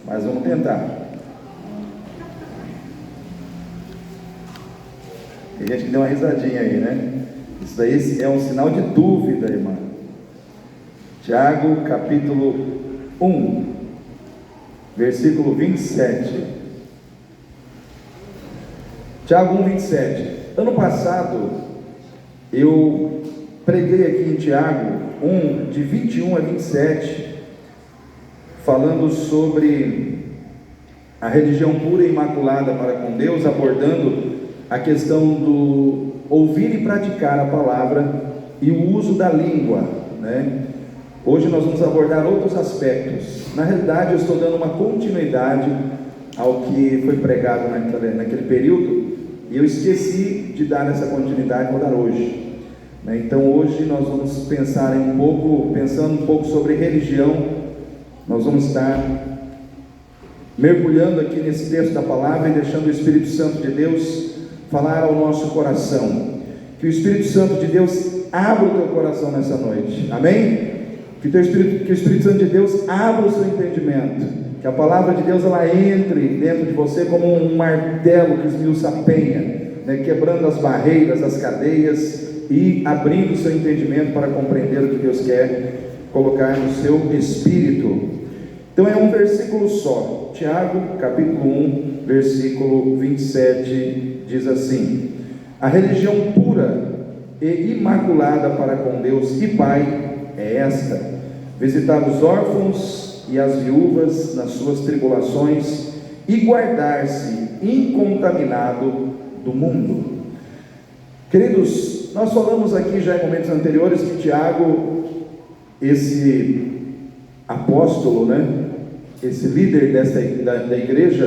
mas vamos tentar. Tem gente que deu uma risadinha aí, né? Isso daí é um sinal de dúvida, irmã. Tiago, capítulo 1, versículo 27. Tiago 1, 27. Ano passado, eu preguei aqui em Tiago 1, de 21 a 27, falando sobre a religião pura e imaculada para com Deus, abordando a questão do ouvir e praticar a palavra e o uso da língua, né? Hoje nós vamos abordar outros aspectos. Na realidade, eu estou dando uma continuidade ao que foi pregado naquele período, e eu esqueci de dar essa continuidade, vou dar hoje, né? Então hoje nós vamos pensando um pouco sobre religião. Nós vamos estar mergulhando aqui nesse texto da palavra e deixando o Espírito Santo de Deus falar ao nosso coração. Que o Espírito Santo de Deus abra o teu coração nessa noite, amém? Que o Espírito Santo de Deus abra o seu entendimento, que a palavra de Deus ela entre dentro de você como um martelo que esmiuça a penha, né? Quebrando as barreiras, as cadeias e abrindo o seu entendimento para compreender o que Deus quer colocar no seu espírito. Então é um versículo só. Tiago, capítulo 1, versículo 27, diz assim: a religião pura e imaculada para com Deus e Pai é esta: visitar os órfãos e as viúvas nas suas tribulações e guardar-se incontaminado do mundo. Queridos, nós falamos aqui já em momentos anteriores que Tiago, esse apóstolo, né, esse líder da igreja,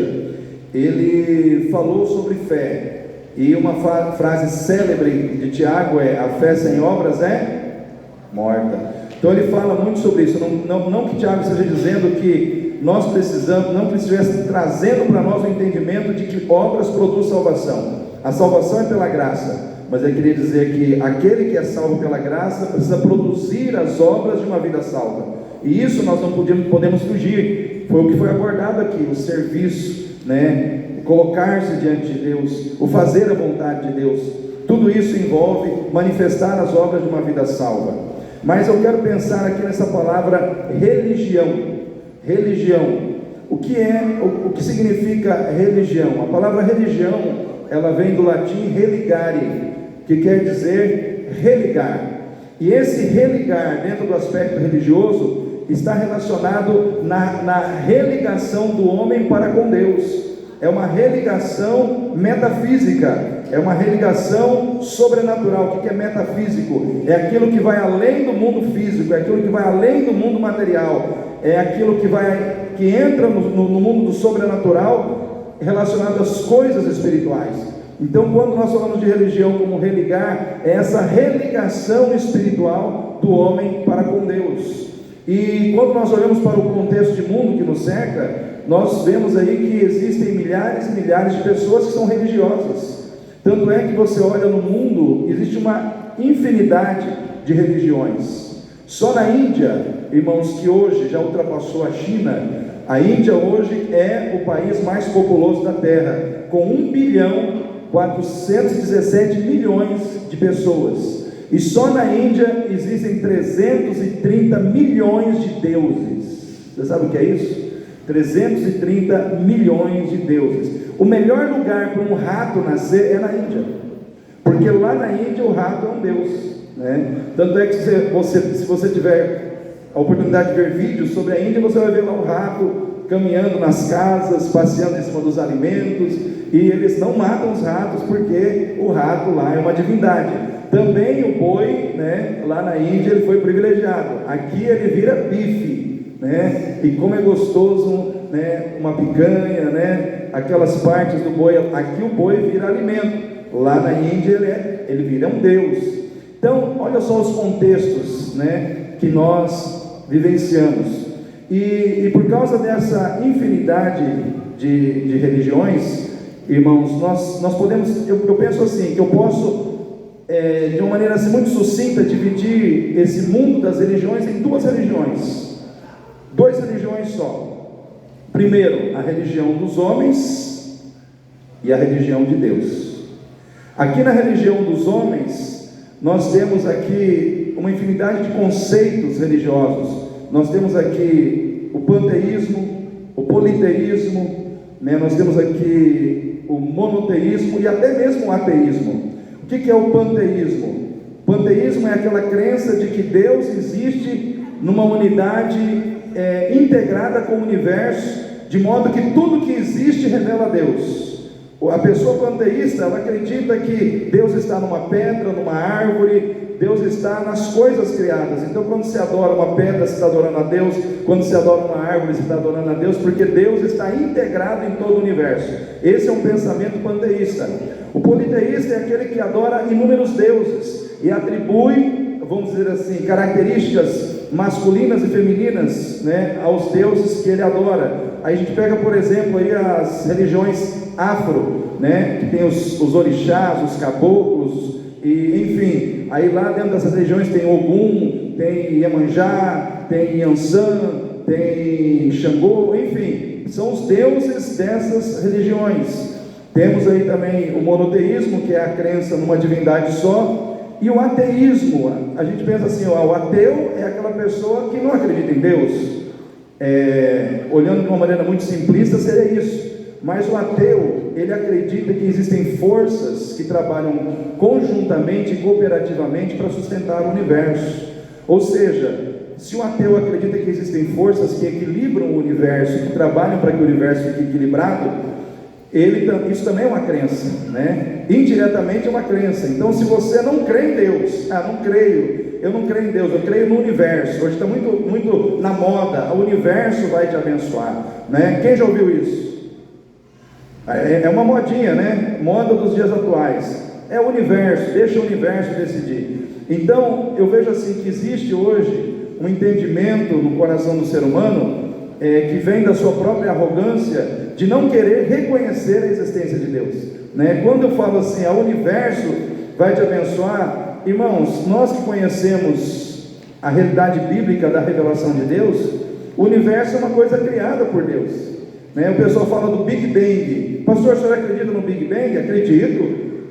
ele falou sobre fé. E uma frase célebre de Tiago é: a fé sem obras é morta. Então ele fala muito sobre isso. Não que Tiago esteja dizendo que nós precisamos, não que estivesse trazendo para nós o entendimento de que obras produzem salvação. A salvação é pela graça, mas ele queria dizer que aquele que é salvo pela graça precisa produzir as obras de uma vida salva. E isso nós não podemos fugir. Foi o que foi abordado aqui: o serviço, né? Colocar-se diante de Deus, o fazer a vontade de Deus. Tudo isso envolve manifestar as obras de uma vida salva. Mas eu quero pensar aqui nessa palavra religião. Religião. O que significa religião? A palavra religião, ela vem do latim religare, que quer dizer religar. E esse religar, dentro do aspecto religioso, está relacionado na religação do homem para com Deus. É uma religação metafísica, é uma religação sobrenatural. O que é metafísico? É aquilo que vai além do mundo físico, é aquilo que vai além do mundo material, é aquilo que entra no mundo do sobrenatural, relacionado às coisas espirituais. Então, quando nós falamos de religião como religar, é essa religação espiritual do homem para com Deus. E quando nós olhamos para o contexto de mundo que nos cerca, nós vemos aí que existem milhares e milhares de pessoas que são religiosas. Tanto é que você olha no mundo, existe uma infinidade de religiões. Só na Índia, irmãos, que hoje já ultrapassou a China, a Índia hoje é o país mais populoso da Terra, com 1.417.000.000 de pessoas. E só na Índia existem 330 milhões de deuses. Você sabe o que é isso? 330 milhões de deuses. O melhor lugar para um rato nascer é na Índia, porque lá na Índia o rato é um deus, né? Tanto é que se você tiver a oportunidade de ver vídeos sobre a Índia, você vai ver lá um rato caminhando nas casas, passeando em cima dos alimentos, e eles não matam os ratos, porque o rato lá é uma divindade. Também o boi, né, lá na Índia ele foi privilegiado. Aqui ele vira bife, né? E como é gostoso, né, uma picanha, né, aquelas partes do boi. Aqui o boi vira alimento. Lá na Índia ele vira um deus. Então, olha só os contextos, né, que nós vivenciamos. E por causa dessa infinidade de religiões, irmãos, nós podemos, eu penso assim, que eu posso, de uma maneira assim, muito sucinta, dividir esse mundo das religiões em duas religiões só. Primeiro, a religião dos homens e a religião de Deus. Aqui na religião dos homens, nós temos aqui uma infinidade de conceitos religiosos. Nós temos aqui o panteísmo, o politeísmo, né? Nós temos aqui o monoteísmo e até mesmo o ateísmo. O que é o panteísmo? O panteísmo é aquela crença de que Deus existe numa unidade integrada com o universo, de modo que tudo que existe revela a Deus. A pessoa panteísta, ela acredita que Deus está numa pedra, numa árvore, Deus está nas coisas criadas. Então, quando se adora uma pedra, você está adorando a Deus. Quando se adora uma árvore, você está adorando a Deus, porque Deus está integrado em todo o universo. Esse é um pensamento panteísta. O politeísta é aquele que adora inúmeros deuses e atribui, vamos dizer assim, características masculinas e femininas, né, aos deuses que ele adora. Aí a gente pega, por exemplo, aí as religiões afro, né, que tem os orixás, os caboclos, e enfim, aí lá dentro dessas religiões tem Ogum, tem Iemanjá, tem Yansan, tem Xangô, enfim, são os deuses dessas religiões. Temos aí também o monoteísmo, que é a crença numa divindade só, e o ateísmo. A gente pensa assim, o ateu é aquela pessoa que não acredita em Deus. Olhando de uma maneira muito simplista, seria isso. Mas o ateu, ele acredita que existem forças que trabalham conjuntamente e cooperativamente para sustentar o universo. Ou seja, se o ateu acredita que existem forças que equilibram o universo, que trabalham para que o universo fique equilibrado, isso também é uma crença, né? Indiretamente é uma crença. Então, se você não crê em Deus, não creio, eu não creio em Deus, eu creio no universo. Hoje está muito na moda, o universo vai te abençoar, né? Quem já ouviu isso? É uma modinha, né? Moda dos dias atuais. É o universo, deixa o universo decidir. Então, eu vejo assim que existe hoje um entendimento no coração do ser humano que vem da sua própria arrogância de não querer reconhecer a existência de Deus, né? Quando eu falo assim, o universo vai te abençoar, irmãos, nós que conhecemos a realidade bíblica da revelação de Deus, o universo é uma coisa criada por Deus, né? O pessoal fala do Big Bang. Pastor, o senhor acredita no Big Bang?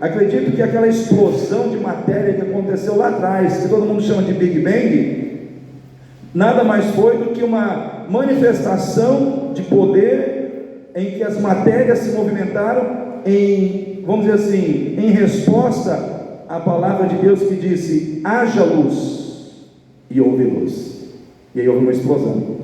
Acredito que aquela explosão de matéria que aconteceu lá atrás, que todo mundo chama de Big Bang, nada mais foi do que uma manifestação de poder em que as matérias se movimentaram vamos dizer assim, em resposta à palavra de Deus que disse: haja luz, e houve luz, e aí houve uma explosão.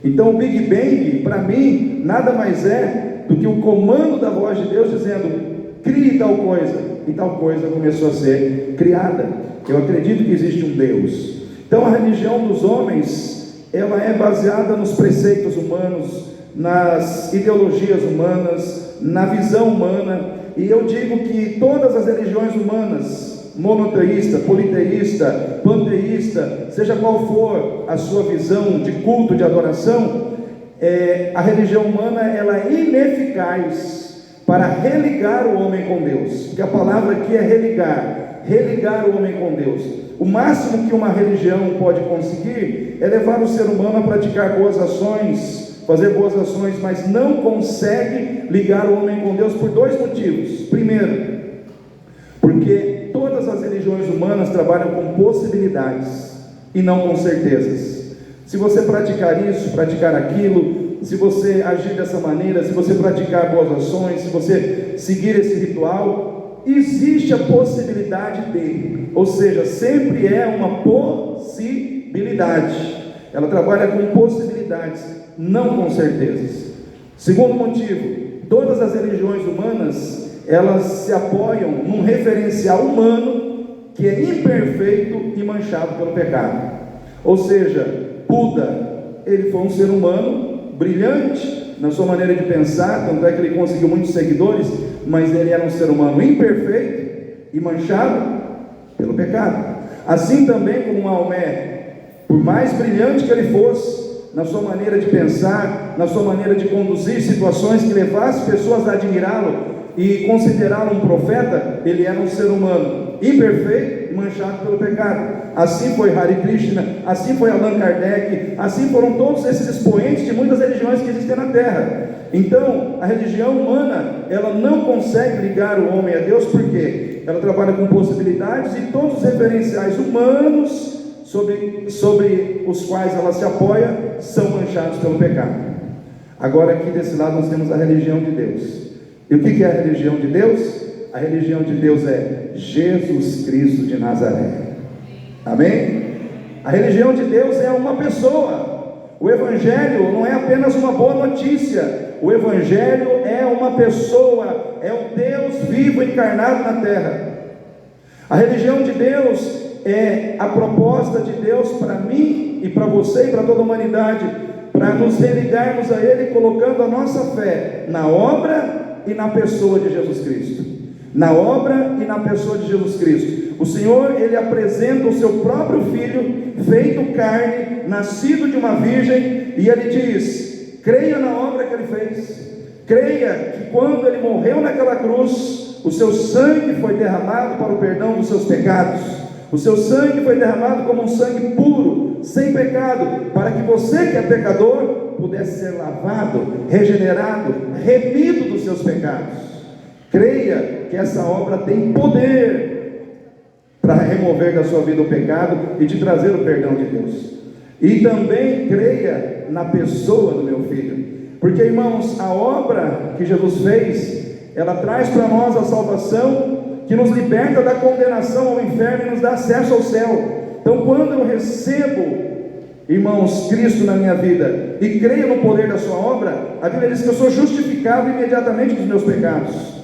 Então o Big Bang, para mim, nada mais é do que o comando da voz de Deus dizendo: crie tal coisa, e tal coisa começou a ser criada. Eu acredito que existe um Deus. Então a religião dos homens, ela é baseada nos preceitos humanos, nas ideologias humanas, na visão humana, e eu digo que todas as religiões humanas, monoteísta, politeísta, panteísta, seja qual for a sua visão de culto, de adoração, a religião humana, ela é ineficaz para religar o homem com Deus, porque a palavra aqui é religar o homem com Deus. O máximo que uma religião pode conseguir é levar o ser humano a praticar boas ações, fazer boas ações, mas não consegue ligar o homem com Deus por dois motivos. Primeiro, porque todas as religiões humanas trabalham com possibilidades e não com certezas. Se você praticar isso, praticar aquilo, se você agir dessa maneira, se você praticar boas ações, se você seguir esse ritual, existe a possibilidade de, ou seja, sempre é uma possibilidade. Ela trabalha com possibilidades, não com certezas. Segundo motivo, todas as religiões humanas, elas se apoiam num referencial humano que é imperfeito e manchado pelo pecado. Ou seja, Buda, ele foi um ser humano brilhante na sua maneira de pensar, tanto é que ele conseguiu muitos seguidores, mas ele era um ser humano imperfeito e manchado pelo pecado. Assim também como Maomé, por mais brilhante que ele fosse na sua maneira de pensar, na sua maneira de conduzir situações que levassem pessoas a admirá-lo e considerá-lo um profeta, ele era um ser humano imperfeito e manchado pelo pecado. assim foi Hare Krishna, assim foi Allan Kardec, assim foram todos esses expoentes de muitas religiões que existem na Terra. Então, a religião humana, ela não consegue ligar o homem a Deus, porque ela trabalha com possibilidades e todos os referenciais humanos sobre os quais ela se apoia são manchados pelo pecado. Agora aqui desse lado nós temos a religião de Deus. E o que é a religião de Deus? A religião de Deus é Jesus Cristo de Nazaré. Amém? A religião de Deus é uma pessoa. O Evangelho não é apenas uma boa notícia. O Evangelho é uma pessoa, é o Deus vivo encarnado na terra. A religião de Deus é a proposta de Deus para mim e para você e para toda a humanidade, para nos religarmos a Ele, colocando a nossa fé na obra e na pessoa de Jesus Cristo. Na obra e na pessoa de Jesus Cristo. O Senhor, Ele apresenta o seu próprio Filho, feito carne, nascido de uma virgem, e Ele diz: creia na obra que Ele fez, creia que quando Ele morreu naquela cruz, o seu sangue foi derramado para o perdão dos seus pecados. O seu sangue foi derramado como um sangue puro, sem pecado, para que você que é pecador, pudesse ser lavado, regenerado, remido dos seus pecados. Creia que essa obra tem poder para remover da sua vida o pecado e te trazer o perdão de Deus. E também creia na pessoa do meu Filho, porque, irmãos, a obra que Jesus fez, ela traz para nós a salvação, que nos liberta da condenação ao inferno e nos dá acesso ao céu. Então, quando eu recebo, irmãos, Cristo na minha vida e creio no poder da sua obra, a Bíblia diz que eu sou justificado imediatamente dos meus pecados.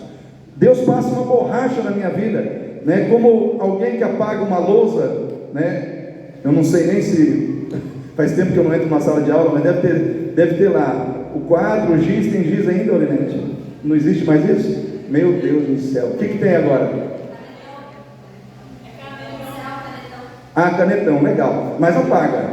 Deus passa uma borracha na minha vida, né? Como alguém que apaga uma lousa, né? Eu não sei nem se faz tempo que eu não entro numa sala de aula, mas deve ter lá o quadro, o giz. Tem giz ainda, Olinete? Não existe mais isso? Meu Deus do céu, o que tem agora? Ah, canetão, legal, mas apaga.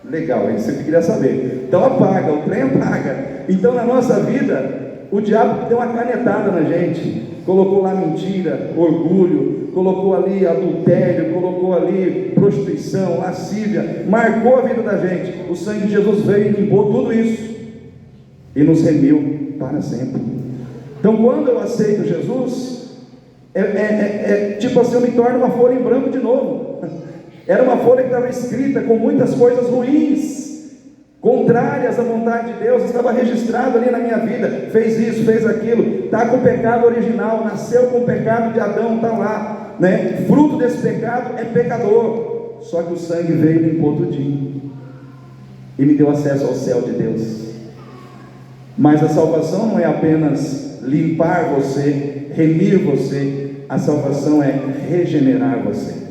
Legal, isso você queria saber. Então apaga, o trem apaga. Então na nossa vida, o diabo deu uma canetada na gente, colocou lá mentira, orgulho, colocou ali adultério, colocou ali prostituição, lascívia, marcou a vida da gente. O sangue de Jesus veio e limpou tudo isso e nos remiu para sempre. Então, quando eu aceito Jesus, tipo assim, eu me torno uma folha em branco de novo. Era uma folha que estava escrita com muitas coisas ruins, contrárias à vontade de Deus, estava registrado ali na minha vida, fez isso, fez aquilo, está com o pecado original, nasceu com o pecado de Adão, está lá, né? Fruto desse pecado é pecador, só que o sangue veio e limpou tudinho, e me deu acesso ao céu de Deus. Mas a salvação não é apenas limpar você, remir você, a salvação é regenerar você.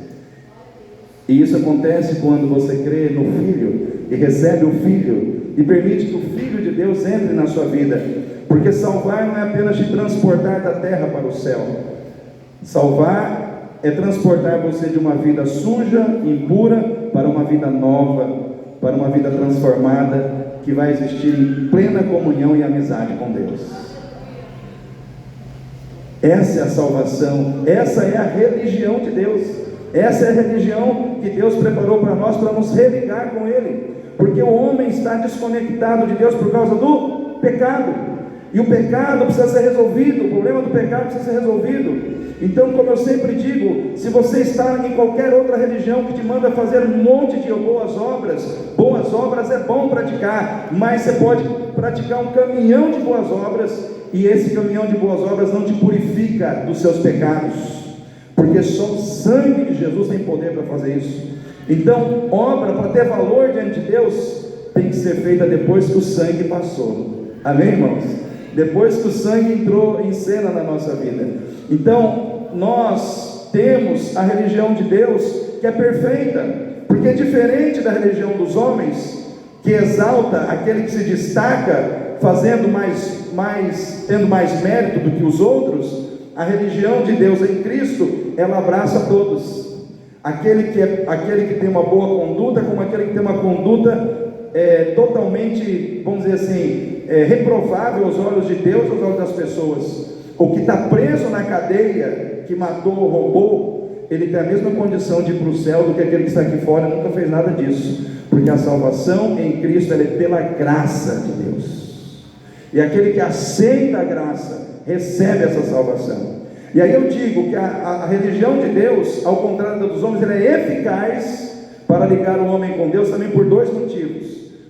E isso acontece quando você crê no Filho e recebe o Filho e permite que o Filho de Deus entre na sua vida, porque salvar não é apenas te transportar da terra para o céu. Salvar é transportar você de uma vida suja, impura, para uma vida nova, para uma vida transformada, que vai existir em plena comunhão e amizade com Deus. Essa é a salvação, essa é a religião de Deus, essa é a religião que Deus preparou para nós, para nos religar com Ele, porque o homem está desconectado de Deus por causa do pecado, e o pecado precisa ser resolvido, o problema do pecado precisa ser resolvido. Então, como eu sempre digo, se você está em qualquer outra religião que te manda fazer um monte de boas obras é bom praticar, mas você pode praticar um caminhão de boas obras, e esse caminhão de boas obras não te purifica dos seus pecados, porque só o sangue de Jesus tem poder para fazer isso. Então, obra, para ter valor diante de Deus, tem que ser feita depois que o sangue passou. Amém, irmãos? Depois que o sangue entrou em cena na nossa vida. Então, nós temos a religião de Deus, que é perfeita, porque é diferente da religião dos homens, que exalta aquele que se destaca, fazendo tendo mais mérito do que os outros. A religião de Deus em Cristo, ela abraça todos, aquele que tem uma boa conduta, como aquele que tem uma conduta totalmente, vamos dizer assim, reprovável aos olhos de Deus, aos olhos das pessoas. O que está preso na cadeia, que matou ou roubou, ele tem a mesma condição de ir para o céu do que aquele que está aqui fora e nunca fez nada disso, porque a salvação em Cristo ela é pela graça de Deus, e aquele que aceita a graça recebe essa salvação. E aí eu digo que a religião de Deus, ao contrário da dos homens, ela é eficaz para ligar o homem com Deus também por dois motivos.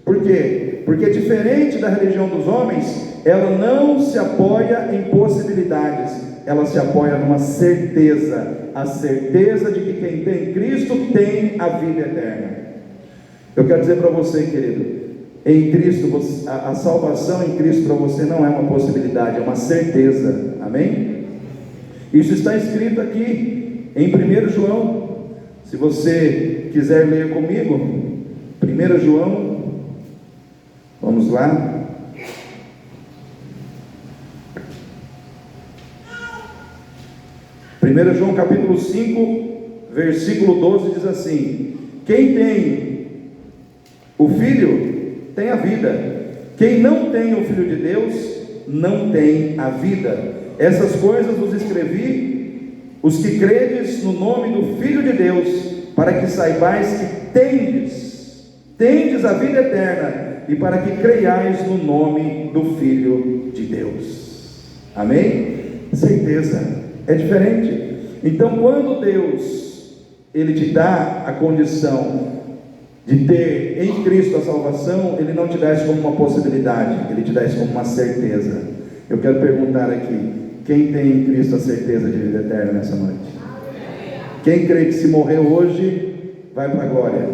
Por quê? Porque diferente da religião dos homens, ela não se apoia em possibilidades, ela se apoia numa certeza, a certeza de que quem tem Cristo tem a vida eterna. Eu quero dizer para você, querido, em Cristo, a salvação em Cristo para você não é uma possibilidade, é uma certeza, amém? Isso está escrito aqui em 1 João, se você quiser ler comigo, 1 João, vamos lá. 1 João capítulo 5, versículo 12 diz assim: quem tem o Filho tem a vida, quem não tem o Filho de Deus não tem a vida. Essas coisas vos escrevi, os que credes no nome do Filho de Deus, para que saibais que tendes a vida eterna, e para que creiais no nome do Filho de Deus. Amém? Certeza, é diferente. Então, quando Deus Ele te dá a condição de ter em Cristo a salvação, Ele não te dá isso como uma possibilidade, Ele te dá isso como uma certeza. Eu quero perguntar aqui, quem tem em Cristo a certeza de vida eterna nessa noite? Quem crê que se morrer hoje, vai para a glória?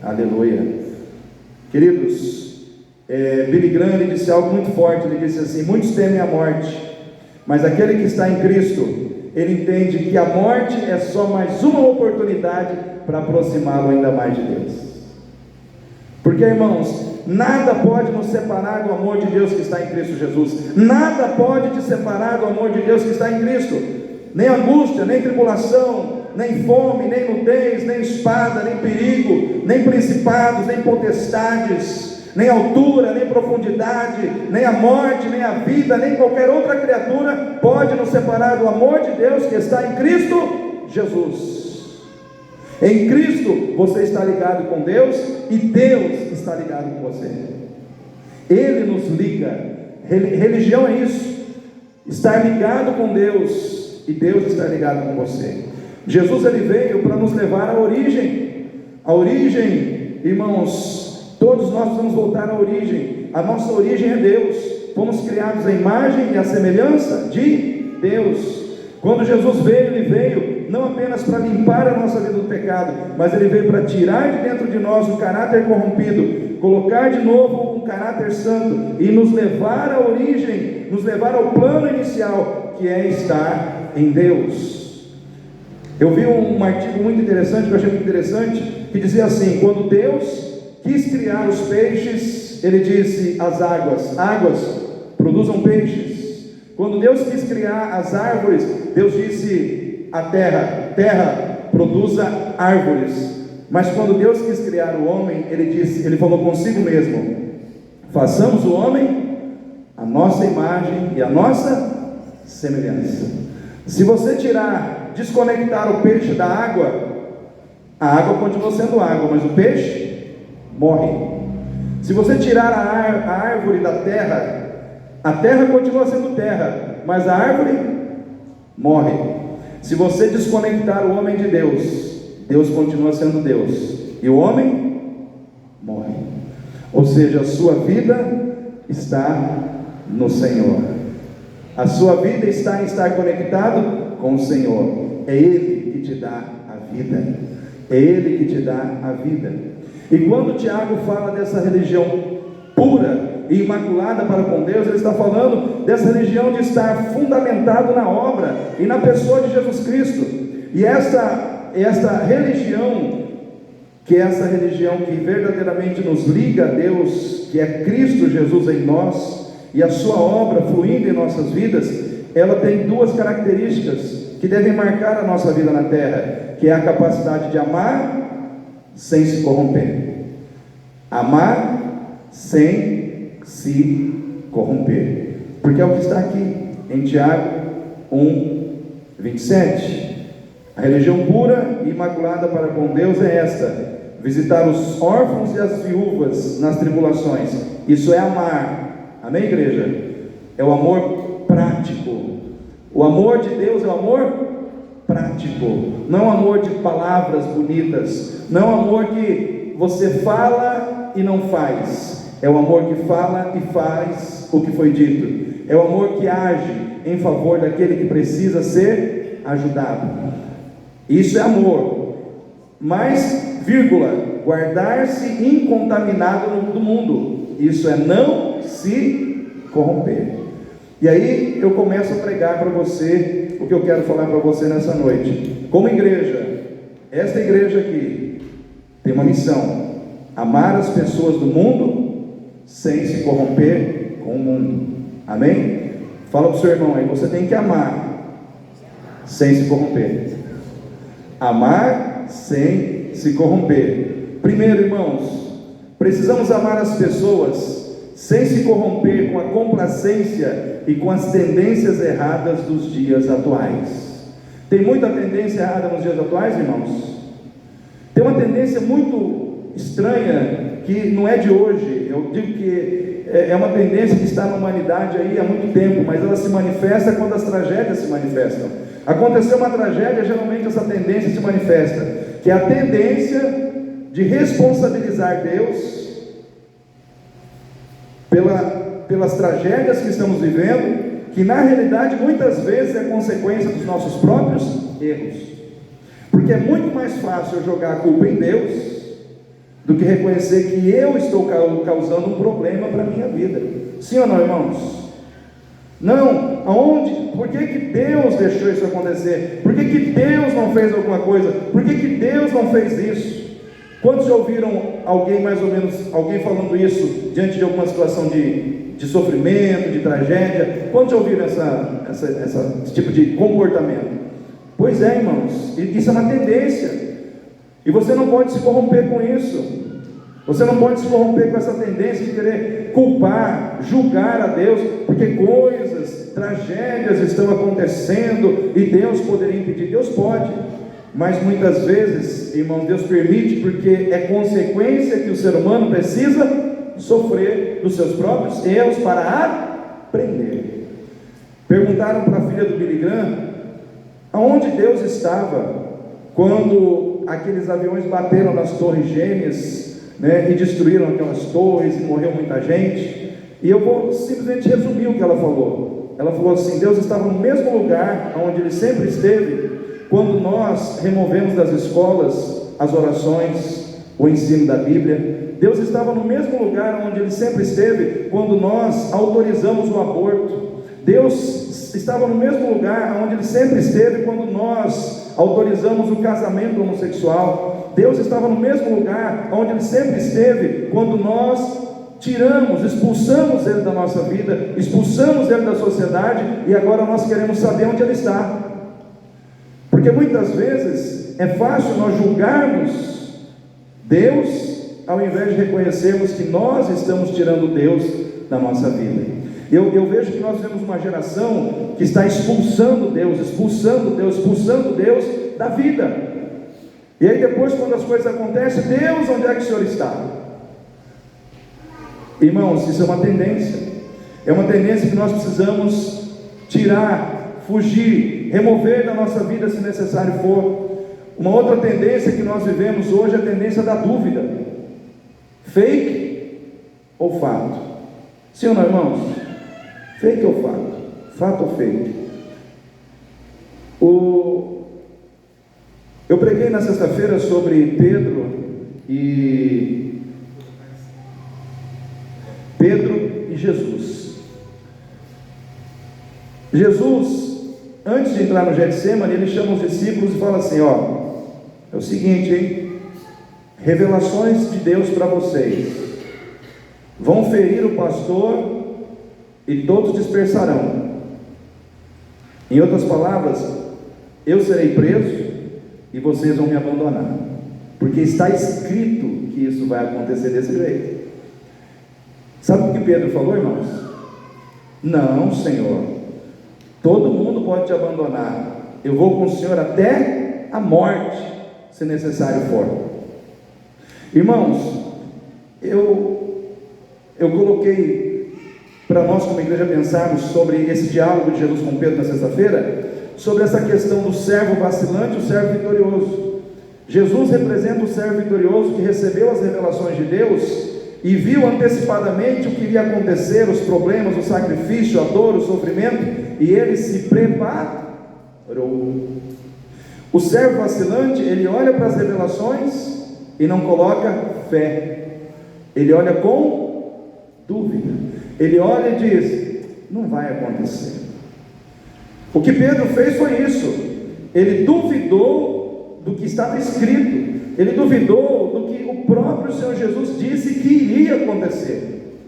Aleluia. Queridos, Billy Graham ele disse algo muito forte. Ele disse assim: muitos temem a morte, mas aquele que está em Cristo, ele entende que a morte é só mais uma oportunidade para aproximá-lo ainda mais de Deus. Porque, irmãos, nada pode nos separar do amor de Deus que está em Cristo Jesus. Nada pode te separar do amor de Deus que está em Cristo. Nem angústia, nem tribulação, nem fome, nem nudez, nem espada, nem perigo, nem principados, nem potestades, nem altura, nem profundidade, nem a morte, nem a vida, nem qualquer outra criatura pode nos separar do amor de Deus que está em Cristo Jesus. Em Cristo você está ligado com Deus e Deus está ligado com você. Ele nos liga. Religião é isso, estar ligado com Deus, e Deus está ligado com você. Jesus ele veio para nos levar à origem. A origem, irmãos, todos nós precisamos voltar à origem. A nossa origem é Deus. Fomos criados à imagem e à semelhança de Deus. Quando Jesus veio, Ele veio não apenas para limpar a nossa vida do pecado, mas Ele veio para tirar de dentro de nós o caráter corrompido, colocar de novo um caráter santo e nos levar à origem, nos levar ao plano inicial, que é estar em Deus. Eu vi um artigo muito interessante, que eu achei muito interessante, que dizia assim: quando Deus quis criar os peixes, Ele disse às águas produzam peixes. Quando Deus quis criar as árvores, Deus disse à terra produza árvores. Mas quando Deus quis criar o homem, Ele falou consigo mesmo: façamos o homem a nossa imagem e a nossa semelhança. Se você desconectar o peixe da água, a água continua sendo água, mas o peixe morre. Se você tirar a árvore da terra, a terra continua sendo terra, mas a árvore morre. Se você desconectar o homem de Deus, Deus continua sendo Deus, e o homem morre. Ou seja, a sua vida está no Senhor. A sua vida está em estar conectado com o Senhor. É Ele que te dá a vida. É Ele que te dá a vida. E quando Tiago fala dessa religião pura e imaculada para com Deus, ele está falando dessa religião de estar fundamentado na obra e na pessoa de Jesus Cristo. E esta religião, que é essa religião que verdadeiramente nos liga a Deus, que é Cristo Jesus em nós, e a sua obra fluindo em nossas vidas, ela tem duas características que devem marcar a nossa vida na terra, que é a capacidade de amar sem se corromper. Amar sem se corromper, porque é o que está aqui em Tiago 1:27. A religião pura e imaculada para com Deus é esta: visitar os órfãos e as viúvas nas tribulações. Isso é amar. Amém, igreja? É o amor prático. O amor de Deus é o amor prático, não amor de palavras bonitas, não amor que você fala e não faz. É o amor que fala e faz o que foi dito. É o amor que age em favor daquele que precisa ser ajudado. Isso é amor. Mas, vírgula, guardar-se incontaminado do mundo. Isso é não se corromper. E aí eu começo a pregar para você o que eu quero falar para você nessa noite. Como igreja, esta igreja aqui tem uma missão: amar as pessoas do mundo sem se corromper com o mundo. Amém? Fala para o seu irmão aí: você tem que amar sem se corromper. Amar sem se corromper. Primeiro, irmãos, precisamos amar as pessoas sem se corromper com a complacência e com as tendências erradas dos dias atuais. Tem muita tendência errada nos dias atuais, irmãos? Tem uma tendência muito estranha que não é de hoje. Eu digo que é uma tendência que está na humanidade aí há muito tempo, mas ela se manifesta quando as tragédias se manifestam. Aconteceu uma tragédia, geralmente essa tendência se manifesta, que é a tendência de responsabilizar Deus pelas tragédias que estamos vivendo, que na realidade muitas vezes é consequência dos nossos próprios erros. Porque é muito mais fácil eu jogar a culpa em Deus do que reconhecer que eu estou causando um problema para a minha vida. Sim ou não, irmãos? Não, por que Deus deixou isso acontecer? Por que Deus não fez alguma coisa? Por que Deus não fez isso? Quantos já ouviram alguém, mais ou menos, alguém falando isso diante de alguma situação de sofrimento, de tragédia? Quantos já ouviram esse tipo de comportamento? Pois é, irmãos, isso é uma tendência, e você não pode se corromper com isso. Você não pode se corromper com essa tendência de querer culpar, julgar a Deus, porque coisas, tragédias estão acontecendo e Deus poderia impedir. Deus pode, mas muitas vezes, irmãos, Deus permite porque é consequência que o ser humano precisa sofrer dos seus próprios erros para aprender. Perguntaram para a filha do Billy Graham aonde Deus estava quando aqueles aviões bateram nas torres gêmeas, né, e destruíram aquelas torres e morreu muita gente. E eu vou simplesmente resumir o que ela falou. Ela falou assim: Deus estava no mesmo lugar onde Ele sempre esteve quando nós removemos das escolas as orações, o ensino da Bíblia. Deus estava no mesmo lugar onde Ele sempre esteve quando nós autorizamos o aborto. Deus estava no mesmo lugar onde Ele sempre esteve quando nós autorizamos o casamento homossexual. Deus estava no mesmo lugar onde Ele sempre esteve quando nós expulsamos Ele da nossa vida, expulsamos Ele da sociedade, e agora nós queremos saber onde Ele está. Porque muitas vezes é fácil nós julgarmos Deus ao invés de reconhecermos que nós estamos tirando Deus da nossa vida. Eu vejo que nós temos uma geração que está expulsando Deus da vida. E aí depois, quando as coisas acontecem, Deus, onde é que o Senhor está? Irmãos, isso é uma tendência. É uma tendência que nós precisamos tirar, fugir, remover da nossa vida se necessário for. Uma outra tendência que nós vivemos hoje é a tendência da dúvida. Fake ou fato? Sim ou não, irmãos? Fake ou fato? Fato ou fake? Eu preguei na sexta-feira sobre Pedro e Jesus. Jesus, antes de entrar no Getsemane, ele chama os discípulos e fala assim: ó, é o seguinte, hein? Revelações de Deus para vocês. Vão ferir o pastor e todos dispersarão. Em outras palavras, eu serei preso e vocês vão me abandonar, porque está escrito que isso vai acontecer desse jeito. Sabe o que Pedro falou, irmãos? Não, Senhor, todo mundo pode te abandonar, eu vou com o Senhor até a morte, se necessário for. Irmãos, eu coloquei para nós como igreja pensarmos sobre esse diálogo de Jesus com Pedro na sexta-feira, sobre essa questão do servo vacilante e o servo vitorioso. Jesus representa o servo vitorioso que recebeu as revelações de Deus e viu antecipadamente o que iria acontecer, os problemas, o sacrifício, a dor, o sofrimento, e ele se preparou. O servo vacilante, ele olha para as revelações e não coloca fé, ele olha com dúvida, ele olha e diz: não vai acontecer. O que Pedro fez foi isso, ele duvidou do que estava escrito, ele duvidou do que o próprio Senhor Jesus disse que iria acontecer.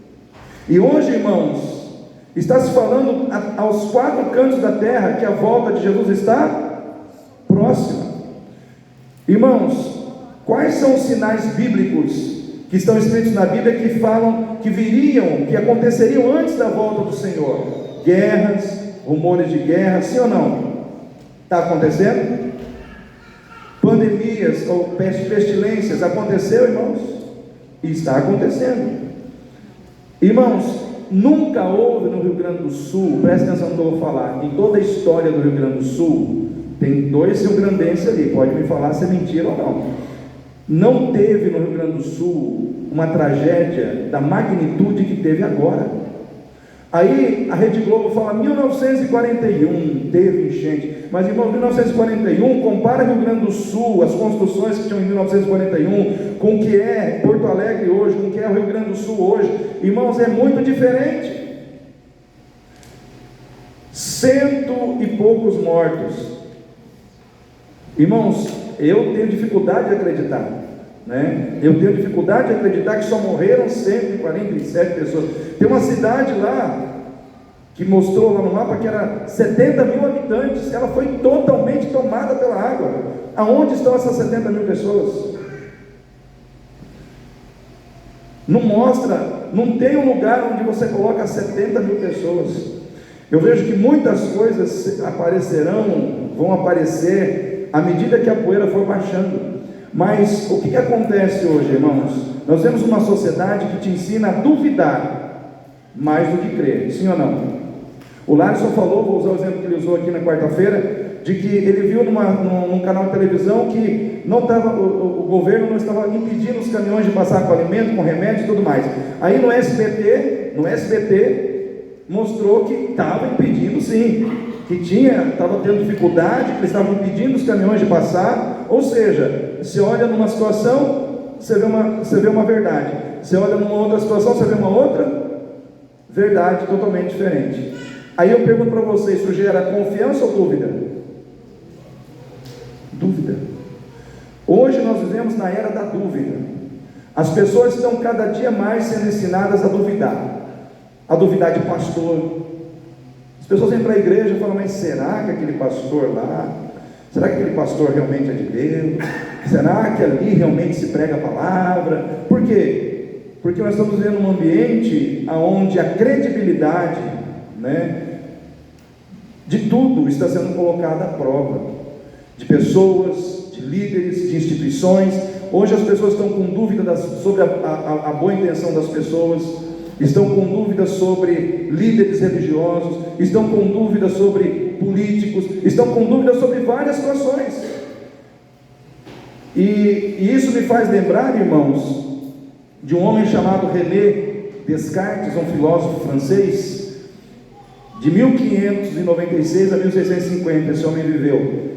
E hoje, irmãos, está se falando aos quatro cantos da terra que a volta de Jesus está próxima. Irmãos, quais são os sinais bíblicos que estão escritos na Bíblia que falam que viriam, que aconteceriam antes da volta do Senhor? Guerras, rumores de guerra, sim ou não? Está acontecendo? Pandemias ou pestilências, aconteceu, irmãos? E está acontecendo. Irmãos, nunca houve no Rio Grande do Sul, presta atenção no que eu vou falar, em toda a história do Rio Grande do Sul, tem 2 rio-grandenses ali, pode me falar se é mentira ou não. Não teve no Rio Grande do Sul uma tragédia da magnitude que teve agora. Aí a Rede Globo fala 1941 teve enchente, mas irmão, 1941 compara Rio Grande do Sul, as construções que tinham em 1941 com o que é Porto Alegre hoje, com o que é o Rio Grande do Sul hoje, irmãos, é muito diferente. 100 e poucos mortos. Irmãos, eu tenho dificuldade de acreditar, né? Eu tenho dificuldade de acreditar que só morreram 147 pessoas. Tem uma cidade lá que mostrou lá no mapa que era 70 mil habitantes, ela foi totalmente tomada pela água. Aonde estão essas 70 mil pessoas? Não mostra, não tem um lugar onde você coloca 70 mil pessoas. Eu vejo que muitas coisas aparecerão, vão aparecer à medida que a poeira for baixando. Mas o que acontece hoje, irmãos? Nós temos uma sociedade que te ensina a duvidar mais do que crer, sim ou não? O Larson falou, vou usar o exemplo que ele usou aqui na quarta-feira, de que ele viu num canal de televisão que não estava, o governo não estava impedindo os caminhões de passar com alimento, com remédio e tudo mais. Aí no SBT mostrou que estava impedindo sim, que estava tendo dificuldade, que eles estavam impedindo os caminhões de passar. Ou seja, você olha numa situação, você vê uma verdade, você olha numa outra situação, você vê uma outra verdade totalmente diferente. Aí eu pergunto para vocês, isso gera confiança ou dúvida? Dúvida. Hoje nós vivemos na era da dúvida. As pessoas estão cada dia mais sendo ensinadas a duvidar de pastor. As pessoas vêm para a igreja e falam: mas será que aquele pastor lá, será que aquele pastor realmente é de Deus? Será que ali realmente se prega a palavra? Por quê? Porque nós estamos vivendo um ambiente onde a credibilidade, né, de tudo está sendo colocada à prova, de pessoas, de líderes, de instituições. Hoje as pessoas estão com dúvida sobre a boa intenção das pessoas, estão com dúvidas sobre líderes religiosos, estão com dúvidas sobre políticos, estão com dúvidas sobre várias situações. E isso me faz lembrar, irmãos, de um homem chamado René Descartes, um filósofo francês, de 1596 a 1650, esse homem viveu.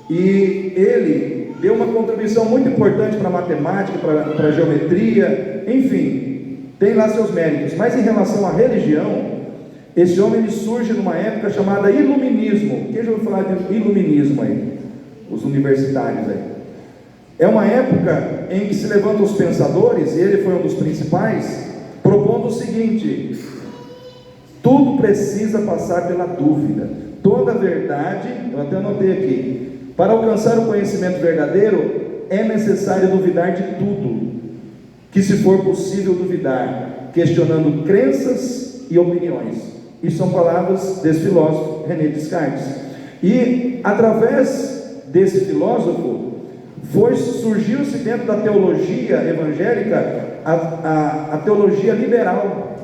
E ele deu uma contribuição muito importante para a matemática, para a geometria, enfim, tem lá seus méritos. Mas em relação à religião, esse homem ele surge numa época chamada Iluminismo. Quem já ouviu falar de Iluminismo aí? Os universitários aí. É uma época em que se levantam os pensadores, e ele foi um dos principais, propondo o seguinte: tudo precisa passar pela dúvida. Toda verdade, eu até anotei aqui, para alcançar o conhecimento verdadeiro, é necessário duvidar de tudo que se for possível duvidar, questionando crenças e opiniões. Isso são palavras desse filósofo René Descartes. E através desse filósofo, surgiu-se dentro da teologia evangélica a teologia liberal,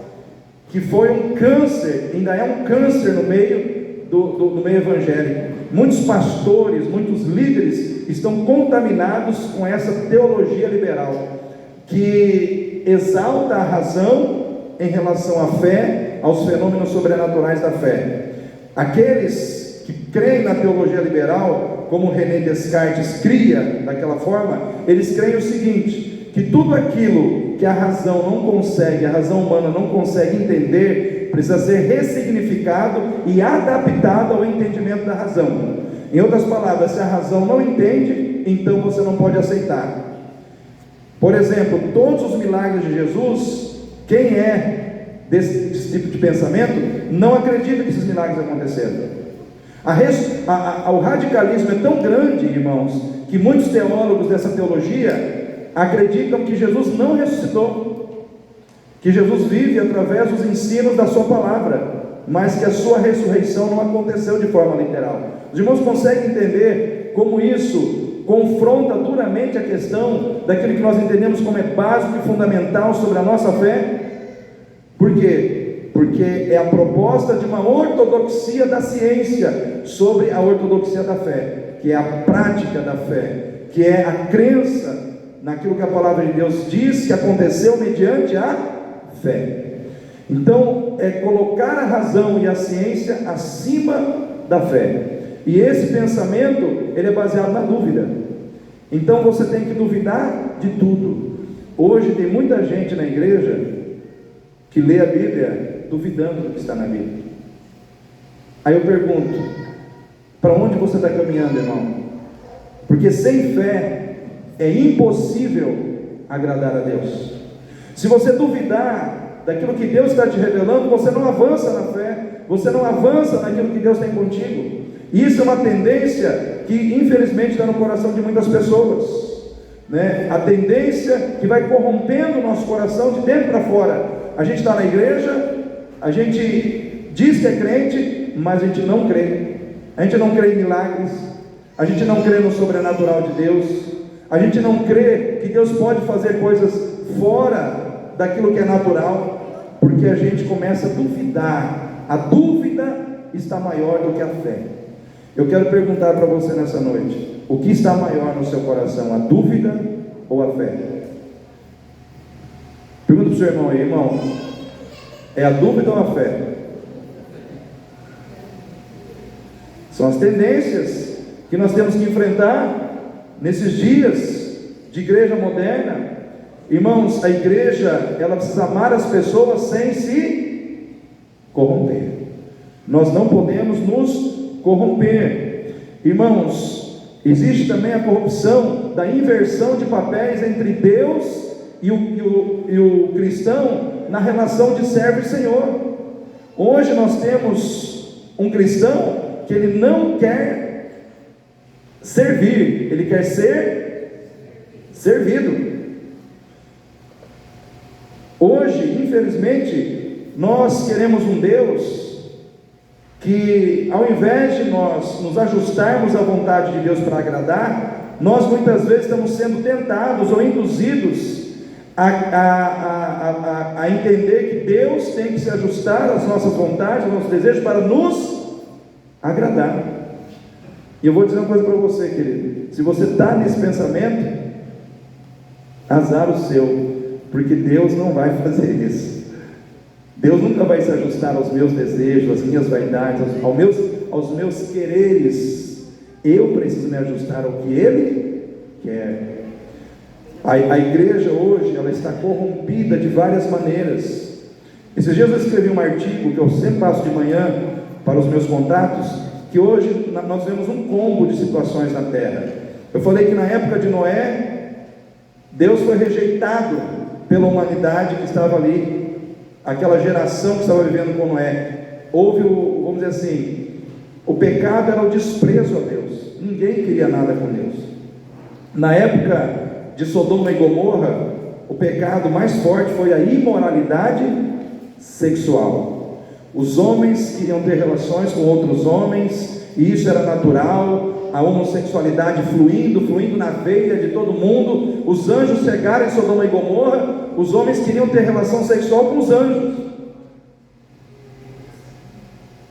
que foi um câncer, ainda é um câncer no meio do meio evangélico. Muitos pastores, muitos líderes estão contaminados com essa teologia liberal, que exalta a razão em relação à fé, aos fenômenos sobrenaturais da fé. Aqueles que creem na teologia liberal, como René Descartes cria daquela forma, eles creem o seguinte: que tudo aquilo que a razão humana não consegue entender, precisa ser ressignificado e adaptado ao entendimento da razão. Em outras palavras, se a razão não entende, então você não pode aceitar. Por exemplo, todos os milagres de Jesus, quem é desse tipo de pensamento, não acredita que esses milagres aconteceram. O radicalismo é tão grande, irmãos, que muitos teólogos dessa teologia acreditam que Jesus não ressuscitou, que Jesus vive através dos ensinos da sua palavra, mas que a sua ressurreição não aconteceu de forma literal. Os irmãos conseguem entender como isso confronta duramente a questão daquilo que nós entendemos como é básico e fundamental sobre a nossa fé? Por quê? Porque é a proposta de uma ortodoxia da ciência sobre a ortodoxia da fé, que é a prática da fé, que é a crença naquilo que a palavra de Deus diz que aconteceu mediante a fé. Então, é colocar a razão e a ciência acima da fé. E esse pensamento, ele é baseado na dúvida. Então, você tem que duvidar de tudo. Hoje tem muita gente na igreja que lê a Bíblia duvidando do que está na Bíblia. Aí eu pergunto: para onde você está caminhando, irmão? Porque sem fé é impossível agradar a Deus. Se você duvidar daquilo que Deus está te revelando, você não avança na fé, você não avança naquilo que Deus tem contigo. E isso é uma tendência que infelizmente está no coração de muitas pessoas, né? A tendência que vai corrompendo o nosso coração de dentro para fora. A gente está na igreja, a gente diz que é crente, mas a gente não crê. A gente não crê em milagres, a gente não crê no sobrenatural de Deus, a gente não crê que Deus pode fazer coisas fora daquilo que é natural, porque a gente começa a duvidar. A dúvida está maior do que a fé. Eu quero perguntar para você nessa noite: o que está maior no seu coração, a dúvida ou a fé? Pergunta para o seu irmão aí: irmão, é a dúvida ou a fé? São as tendências que nós temos que enfrentar nesses dias de igreja moderna. Irmãos, a igreja, ela precisa amar as pessoas sem se corromper. Nós não podemos nos corromper. Irmãos, existe também a corrupção da inversão de papéis entre Deus e o cristão na relação de servo e senhor. Hoje nós temos um cristão que ele não quer servir, ele quer ser servido. Hoje, infelizmente, nós queremos um Deus que, ao invés de nós nos ajustarmos à vontade de Deus para agradar, nós muitas vezes estamos sendo tentados ou induzidos a entender que Deus tem que se ajustar às nossas vontades, aos nossos desejos, para nos agradar. E eu vou dizer uma coisa para você, querido: se você está nesse pensamento, azar o seu, porque Deus não vai fazer isso. Deus nunca vai se ajustar aos meus desejos, às minhas vaidades, aos meus quereres. Eu preciso me ajustar ao que Ele quer. A igreja hoje, ela está corrompida de várias maneiras. Esses dias eu escrevi um artigo que eu sempre passo de manhã para os meus contatos, que hoje nós vemos um combo de situações na terra. Eu falei que na época de Noé, Deus foi rejeitado pela humanidade que estava ali, aquela geração que estava vivendo com Noé. Houve, vamos dizer assim, o pecado era o desprezo a Deus. Ninguém queria nada com Deus. Na época de Sodoma e Gomorra, o pecado mais forte foi a imoralidade sexual. Os homens queriam ter relações com outros homens, e isso era natural. a homossexualidade fluindo na veia de todo mundo, os anjos cegaram em Sodoma e Gomorra, os homens queriam ter relação sexual com os anjos.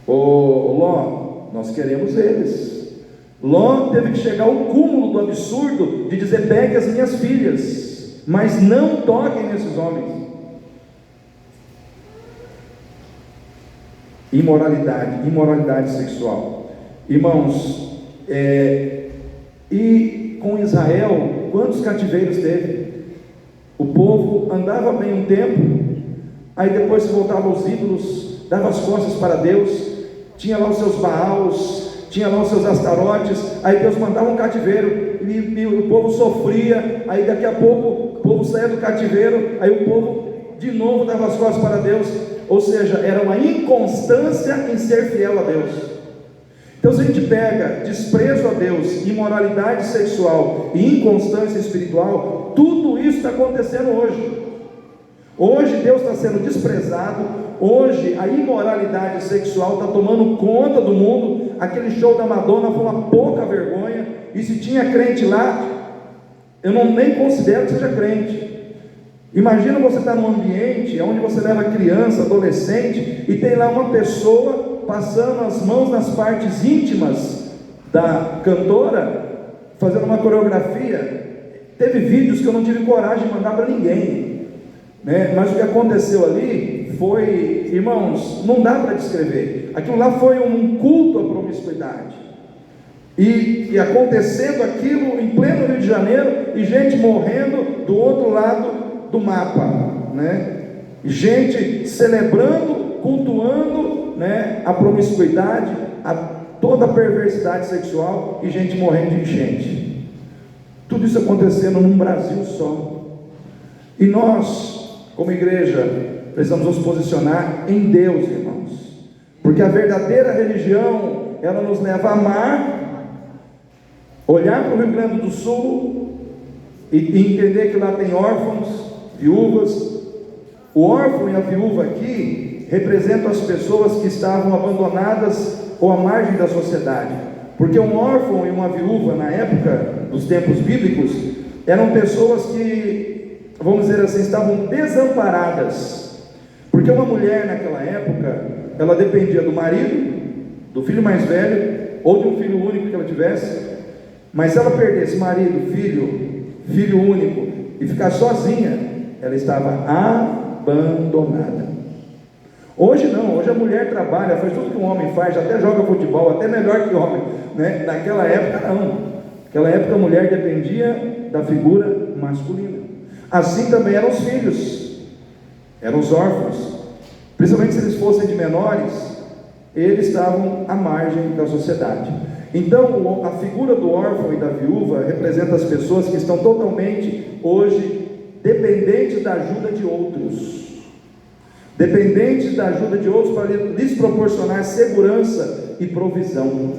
Ô Ló, nós queremos eles. Ló teve que chegar ao cúmulo do absurdo de dizer: pegue as minhas filhas, mas não toquem nesses homens. Imoralidade sexual. Irmãos, e com Israel, quantos cativeiros teve? O povo andava bem um tempo, aí depois se voltava aos ídolos, dava as costas para Deus, tinha lá os seus Baals, tinha lá os seus Astarotes, aí Deus mandava um cativeiro, e o povo sofria, aí daqui a pouco o povo saía do cativeiro, aí o povo de novo dava as costas para Deus. Ou seja, era uma inconstância em ser fiel a Deus. Então, se a gente pega desprezo a Deus, imoralidade sexual e inconstância espiritual, tudo isso está acontecendo hoje. Hoje Deus está sendo desprezado, hoje a imoralidade sexual está tomando conta do mundo. Aquele show da Madonna foi uma pouca vergonha, e se tinha crente lá, eu nem considero que seja crente. Imagina você estar num ambiente onde você leva criança, adolescente, e tem lá uma pessoa passando as mãos nas partes íntimas da cantora, fazendo uma coreografia. Teve vídeos que eu não tive coragem de mandar para ninguém, né? Mas o que aconteceu ali foi, irmãos, não dá para descrever. Aquilo lá foi um culto à promiscuidade, e acontecendo aquilo em pleno Rio de Janeiro, e gente morrendo do outro lado do mapa, né? Gente celebrando, cultuando, né, a promiscuidade, toda a perversidade sexual, e gente morrendo de enchente. Tudo isso acontecendo num Brasil só. E nós, como igreja, precisamos nos posicionar em Deus, irmãos, porque a verdadeira religião, ela nos leva a amar, olhar para o Rio Grande do Sul e entender que lá tem órfãos, viúvas. O órfão e a viúva aqui representam as pessoas que estavam abandonadas ou à margem da sociedade, porque um órfão e uma viúva na época dos tempos bíblicos eram pessoas que, vamos dizer assim, estavam desamparadas, porque uma mulher naquela época, ela dependia do marido, do filho mais velho, ou de um filho único que ela tivesse. Mas se ela perdesse marido, filho único, e ficar sozinha, ela estava abandonada. Hoje não, hoje a mulher trabalha, faz tudo que um homem faz, até joga futebol, até melhor que o homem, né? Naquela época não. Naquela época a mulher dependia da figura masculina. Assim também eram os filhos, eram os órfãos, principalmente se eles fossem de menores, eles estavam à margem da sociedade. Então a figura do órfão e da viúva representa as pessoas que estão totalmente hoje dependentes da ajuda de outros, dependentes da ajuda de outros para lhes proporcionar segurança e provisão.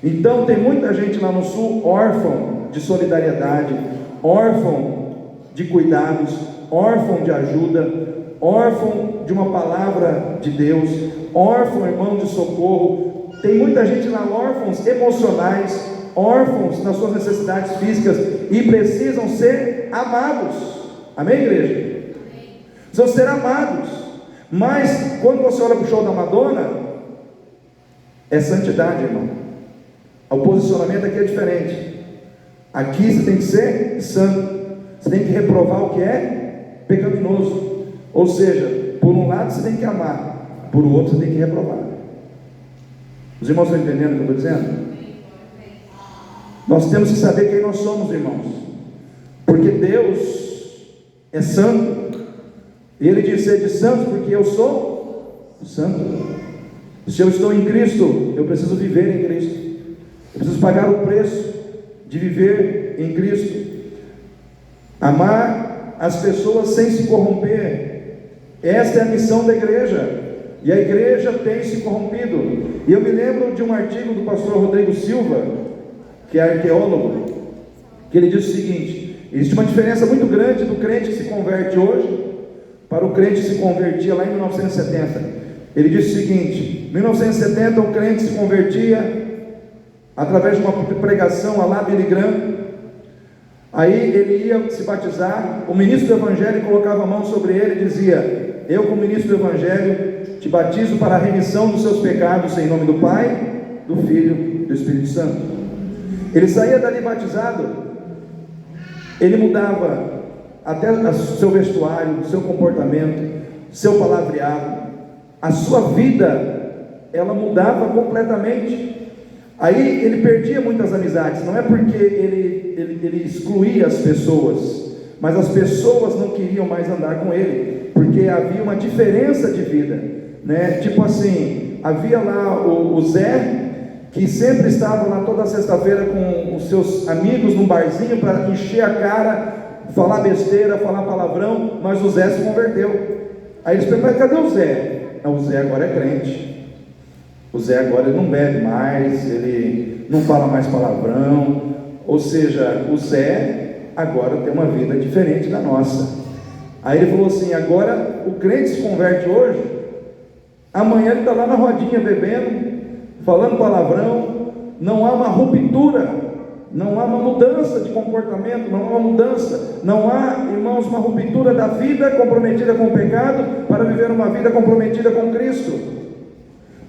Então tem muita gente lá no sul órfão de solidariedade, órfão de cuidados, órfão de ajuda, órfão de uma palavra de Deus, órfão, irmão, de socorro. Tem muita gente lá, órfãos emocionais, órfãos nas suas necessidades físicas, e precisam ser amados. Amém, igreja? Amém. Precisam ser amados. Mas quando você olha para o show da Madonna, é santidade, irmão. O posicionamento aqui é diferente. Aqui você tem que ser santo, você tem que reprovar o que é pecaminoso. Ou seja, por um lado você tem que amar, por outro você tem que reprovar. Os irmãos estão entendendo o que eu estou dizendo? Nós temos que saber quem nós somos, irmãos, porque Deus é santo, e Ele diz: sede santos, porque eu sou santo. Se eu estou em Cristo, eu preciso viver em Cristo, eu preciso pagar o preço de viver em Cristo, amar as pessoas sem se corromper. Esta é a missão da igreja, e a igreja tem se corrompido. E eu me lembro de um artigo do pastor Rodrigo Silva, que é arqueólogo, que ele diz o seguinte: existe uma diferença muito grande do crente que se converte hoje para o crente que se convertia lá em 1970. Ele diz o seguinte: em 1970 o crente se convertia, através de uma pregação a lá Billy Graham. Aí ele ia se batizar, o ministro do Evangelho colocava a mão sobre ele e dizia: eu, como ministro do Evangelho, te batizo para a remissão dos seus pecados, em nome do Pai, do Filho e do Espírito Santo. Ele saía dali batizado, ele mudava até o seu vestuário, seu comportamento, seu palavreado, a sua vida, ela mudava completamente. Aí ele perdia muitas amizades, não é porque ele excluía as pessoas, mas as pessoas não queriam mais andar com ele, porque havia uma diferença de vida, né? Tipo assim, havia lá o Zé, que sempre estava lá toda sexta-feira com os seus amigos num barzinho para encher a cara, falar besteira, falar palavrão, mas o Zé se converteu. Aí eles perguntam: cadê o Zé? Não, o Zé agora é crente. O Zé agora ele não bebe mais, ele não fala mais palavrão. Ou seja, o Zé agora tem uma vida diferente da nossa. Aí ele falou assim: agora o crente se converte hoje, amanhã ele está lá na rodinha bebendo, falando palavrão. Não há uma ruptura, não há uma mudança de comportamento, não há uma mudança, não há, irmãos, uma ruptura da vida comprometida com o pecado para viver uma vida comprometida com Cristo.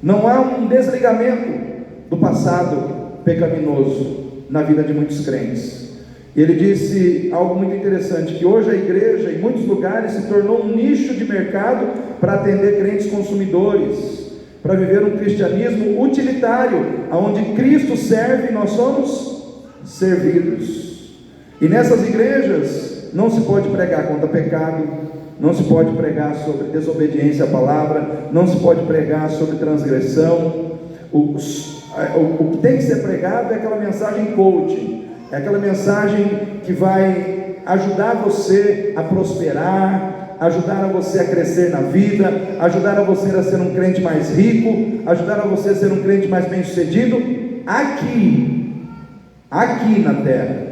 Não há um desligamento do passado pecaminoso na vida de muitos crentes. Ele disse algo muito interessante, que hoje a igreja, em muitos lugares, se tornou um nicho de mercado para atender crentes consumidores, para viver um cristianismo utilitário, onde Cristo serve e nós somos servidos. E nessas igrejas não se pode pregar contra pecado, não se pode pregar sobre desobediência à palavra, não se pode pregar sobre transgressão. O que tem que ser pregado é aquela mensagem coaching, é aquela mensagem que vai ajudar você a prosperar, ajudar a você a crescer na vida, ajudar a você a ser um crente mais rico, ajudar a você a ser um crente mais bem sucedido, aqui na terra.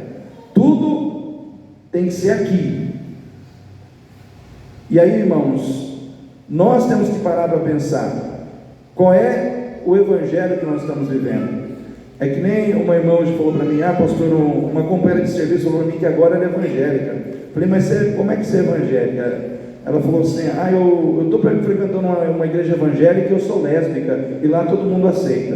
Tudo tem que ser aqui. E aí, irmãos, nós temos que parar para pensar, qual é o evangelho que nós estamos vivendo? É que nem uma irmã hoje falou para mim: pastor, uma companheira de serviço falou para mim que agora ela é evangélica. Falei: mas como é que você é evangélica? Ela falou assim: eu estou frequentando uma igreja evangélica e eu sou lésbica, e lá todo mundo aceita.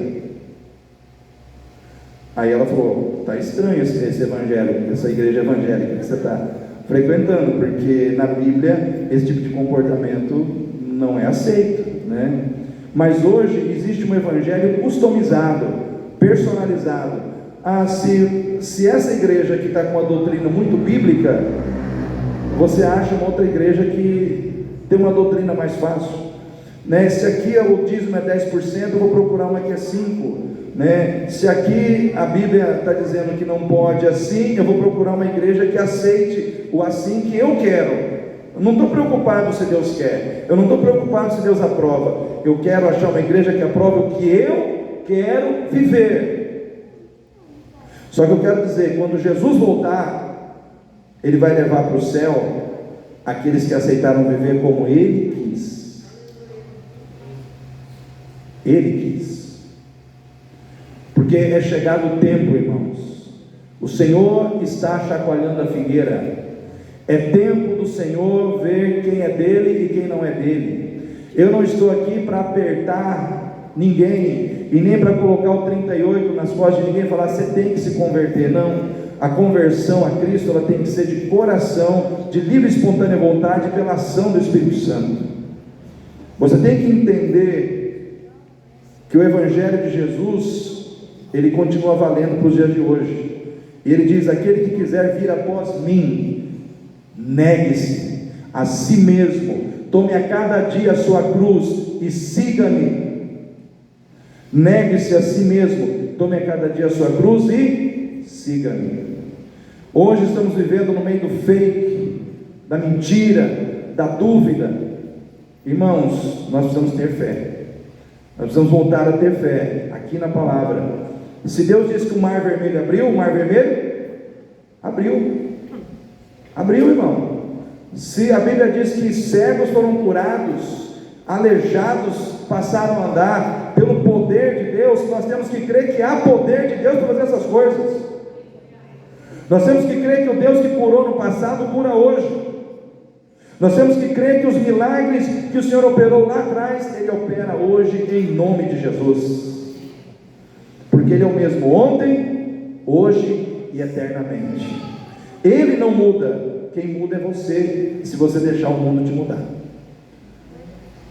Aí ela falou: está estranho esse evangelho, essa igreja evangélica que você está frequentando, porque na Bíblia esse tipo de comportamento não é aceito, né? Mas hoje existe um evangelho customizado, personalizado. Se essa igreja que está com uma doutrina muito bíblica, você acha uma outra igreja que tem uma doutrina mais fácil, né? Se aqui o dízimo é 10%, eu vou procurar uma que é 5%, né? Se aqui a Bíblia está dizendo que não pode assim, eu vou procurar uma igreja que aceite o assim que eu quero. Eu não estou preocupado se Deus quer, eu não estou preocupado se Deus aprova. Eu quero achar uma igreja que aprove o que eu quero viver. Só que eu quero dizer, quando Jesus voltar, Ele vai levar para o céu aqueles que aceitaram viver como Ele quis. Ele quis. Porque é chegado o tempo, irmãos. O Senhor está chacoalhando a figueira. É tempo do Senhor ver quem é dele e quem não é dele. Eu não estou aqui para apertar ninguém e nem para colocar o 38 nas costas de ninguém e falar: você tem que se converter. Não. A conversão a Cristo, ela tem que ser de coração, de livre e espontânea vontade, pela ação do Espírito Santo. Você tem que entender que o Evangelho de Jesus, ele continua valendo para os dias de hoje. E ele diz: aquele que quiser vir após mim, negue-se a si mesmo, tome a cada dia a sua cruz e siga-me. Negue-se a si mesmo, tome a cada dia a sua cruz e siga-me. Hoje estamos vivendo no meio do fake, da mentira, da dúvida. Irmãos, nós precisamos ter fé. Nós precisamos voltar a ter fé aqui na palavra. Se Deus disse que o mar vermelho abriu, o mar vermelho abriu, irmão. Se a Bíblia diz que cegos foram curados, aleijados passaram a andar, pelo poder de Deus, nós temos que crer que há poder de Deus para fazer essas coisas. Nós temos que crer que o Deus que curou no passado, cura hoje. Nós temos que crer que os milagres que o Senhor operou lá atrás, Ele opera hoje em nome de Jesus. Porque Ele é o mesmo ontem, hoje e eternamente. Ele não muda, quem muda é você, se você deixar o mundo te mudar.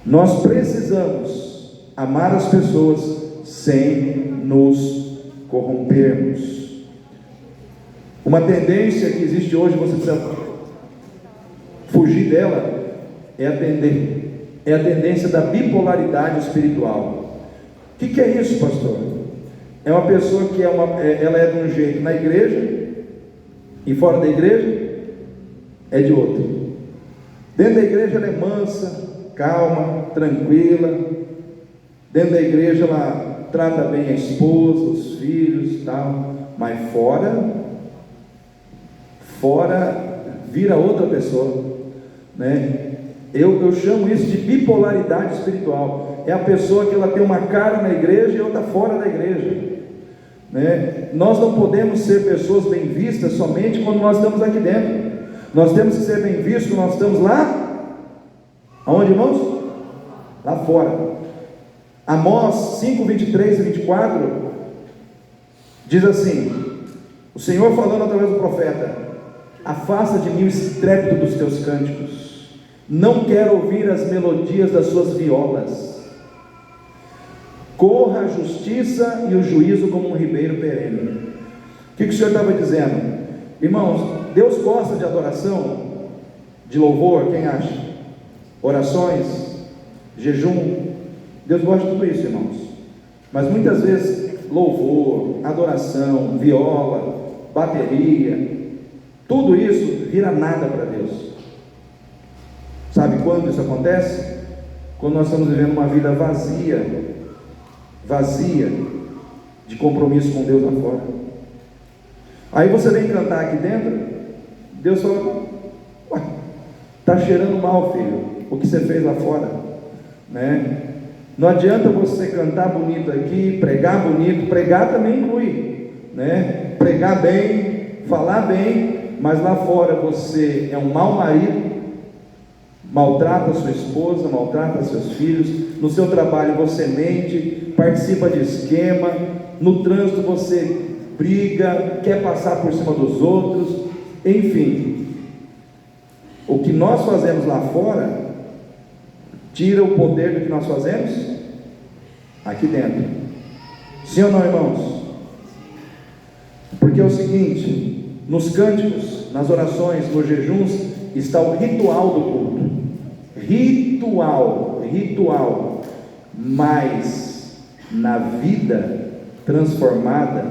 Nós precisamos amar as pessoas sem nos corrompermos. Uma tendência que existe hoje, você precisa fugir dela, é a tendência da bipolaridade espiritual. O que é isso, pastor? É uma pessoa que ela é de um jeito na igreja, e fora da igreja é de outro. Dentro da igreja ela é mansa, calma, tranquila. Dentro da igreja ela trata bem a esposa, os filhos e tal, mas fora vira outra pessoa, né? Eu chamo isso de bipolaridade espiritual. É a pessoa que ela tem uma cara na igreja e outra fora da igreja, né? Nós não podemos ser pessoas bem vistas somente quando nós estamos aqui dentro. Nós temos que ser bem vistos quando nós estamos lá. Aonde, irmãos? Lá fora. Amós 5, 23 e 24 diz assim: o Senhor falando através do profeta: afasta de mim o estrépito dos teus cânticos, não quero ouvir as melodias das suas violas. Corra a justiça e o juízo como um ribeiro perene. O que o Senhor estava dizendo? Irmãos, Deus gosta de adoração, de louvor, quem acha? Orações, jejum. Deus gosta de tudo isso, irmãos. Mas muitas vezes louvor, adoração, viola, bateria, tudo isso vira nada para Deus. Sabe quando isso acontece? Quando nós estamos vivendo uma vida vazia de compromisso com Deus lá fora. Aí você vem cantar aqui dentro, Deus fala: ué, está cheirando mal, filho, o que você fez lá fora, né? Não adianta você cantar bonito aqui, pregar bonito. Pregar também inclui, né? Pregar bem, falar bem, mas lá fora você é um mau marido, maltrata a sua esposa, maltrata seus filhos. No seu trabalho você mente, participa de esquema. No trânsito você briga, quer passar por cima dos outros. Enfim, o que nós fazemos lá fora tira o poder do que nós fazemos aqui dentro. Sim ou não, irmãos? Porque é o seguinte: nos cânticos, nas orações, nos jejuns, está o ritual do culto. Ritual. Mas na vida transformada,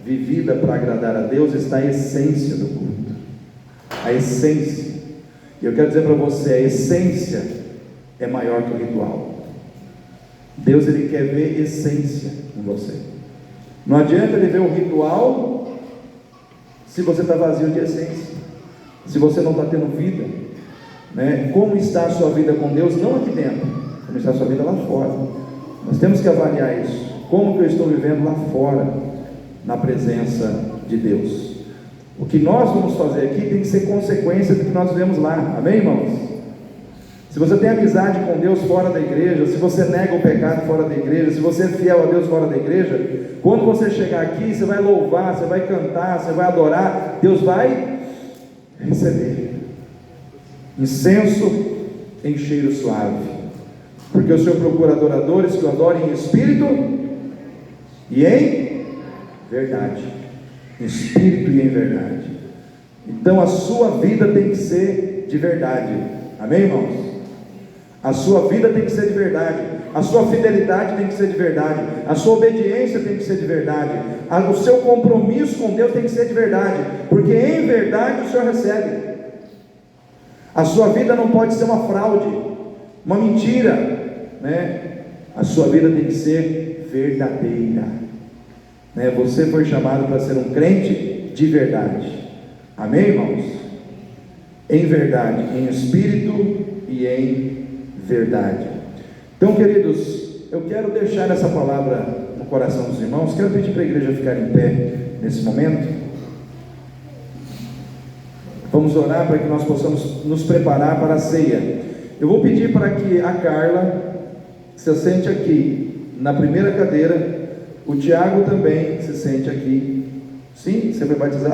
vivida para agradar a Deus, está a essência do culto. A essência. E eu quero dizer para você, a essência é maior que o ritual. Deus, Ele quer ver essência em você. Não adianta Ele ver o ritual se você está vazio de essência, se você não está tendo vida, né? Como está a sua vida com Deus? Não aqui dentro, como está a sua vida lá fora. Nós temos que avaliar isso. Como que eu estou vivendo lá fora, na presença de Deus? O que nós vamos fazer aqui tem que ser consequência do que nós vivemos lá. Amém, irmãos? Se você tem amizade com Deus fora da igreja, se você nega o pecado fora da igreja, se você é fiel a Deus fora da igreja, quando você chegar aqui, você vai louvar, você vai cantar, você vai adorar, Deus vai receber incenso em cheiro suave, porque o Senhor procura adoradores que o adorem em espírito e em verdade. Em espírito e em verdade. Então a sua vida tem que ser de verdade. Amém, irmãos? A sua vida tem que ser de verdade, a sua fidelidade tem que ser de verdade, a sua obediência tem que ser de verdade, o seu compromisso com Deus tem que ser de verdade, porque em verdade o Senhor recebe. A sua vida não pode ser uma fraude, uma mentira, né? A sua vida tem que ser verdadeira, né? Você foi chamado para ser um crente de verdade. Amém, irmãos? Em verdade, em espírito e em verdade. Então, queridos, eu quero deixar essa palavra no coração dos irmãos. Quero pedir para a igreja ficar em pé nesse momento. Vamos orar para que nós possamos nos preparar para a ceia. Eu vou pedir para que a Carla se assente aqui na primeira cadeira. O Tiago também se sente aqui. Sim? Você vai batizar?